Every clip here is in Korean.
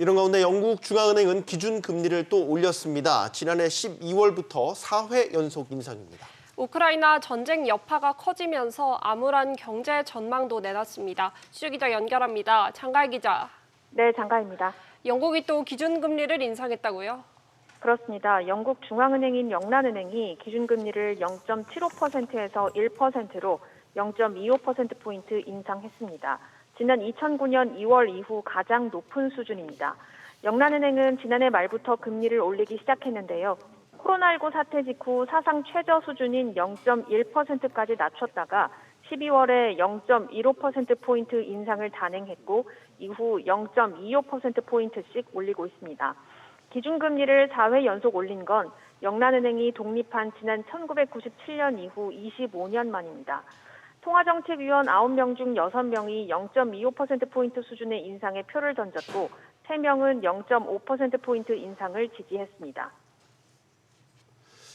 이런 가운데 영국 중앙은행은 기준금리를 또 올렸습니다. 지난해 12월부터 4회 연속 인상입니다. 우크라이나 전쟁 여파가 커지면서 암울한 경제 전망도 내놨습니다. 취재기자 연결합니다. 장가희 기자. 네, 장가입니다. 영국이 또 기준금리를 인상했다고요? 그렇습니다. 영국 중앙은행인 영란은행이 기준금리를 0.75%에서 1%로 0.25%포인트 인상했습니다. 지난 2009년 2월 이후 가장 높은 수준입니다. 영란은행은 지난해 말부터 금리를 올리기 시작했는데요. 코로나19 사태 직후 사상 최저 수준인 0.1%까지 낮췄다가 12월에 0.15%포인트 인상을 단행했고 이후 0.25%포인트씩 올리고 있습니다. 기준금리를 4회 연속 올린 건 영란은행이 독립한 지난 1997년 이후 25년 만입니다. 통화정책위원 9명 중 6명이 0.25%포인트 수준의 인상에 표를 던졌고 3명은 0.5%포인트 인상을 지지했습니다.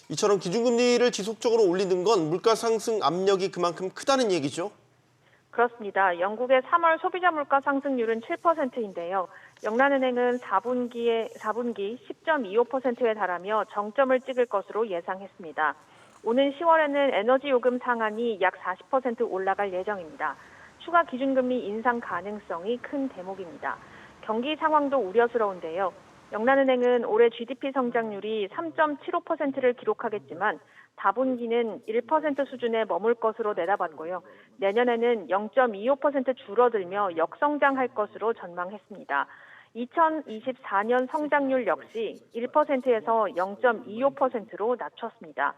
이처럼 기준금리를 지속적으로 올리는 건 물가 상승 압력이 그만큼 크다는 얘기죠? 그렇습니다. 영국의 3월 소비자 물가 상승률은 7%인데요. 영란은행은 4분기 10.25%에 달하며 정점을 찍을 것으로 예상했습니다. 오는 10월에는 에너지 요금 상한이 약 40% 올라갈 예정입니다. 추가 기준금리 인상 가능성이 큰 대목입니다. 경기 상황도 우려스러운데요. 영란은행은 올해 GDP 성장률이 3.75%를 기록하겠지만 4분기는 1% 수준에 머물 것으로 내다봤고요. 내년에는 0.25% 줄어들며 역성장할 것으로 전망했습니다. 2024년 성장률 역시 1%에서 0.25%로 낮췄습니다.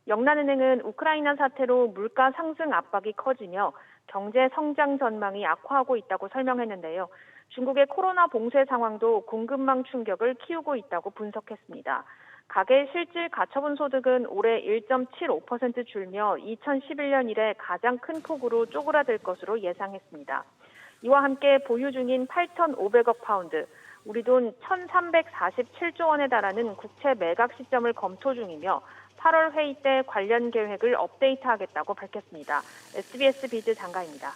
영란은행은 우크라이나 사태로 물가 상승 압박이 커지며 경제 성장 전망이 악화하고 있다고 설명했는데요. 중국의 코로나 봉쇄 상황도 공급망 충격을 키우고 있다고 분석했습니다. 가계 실질 가처분 소득은 올해 1.75% 줄며 2011년 이래 가장 큰 폭으로 쪼그라들 것으로 예상했습니다. 이와 함께 보유 중인 8,500억 파운드, 우리 돈 1,347조 원에 달하는 국채 매각 시점을 검토 중이며 8월 회의 때 관련 계획을 업데이트하겠다고 밝혔습니다. SBS 비즈 장가입니다.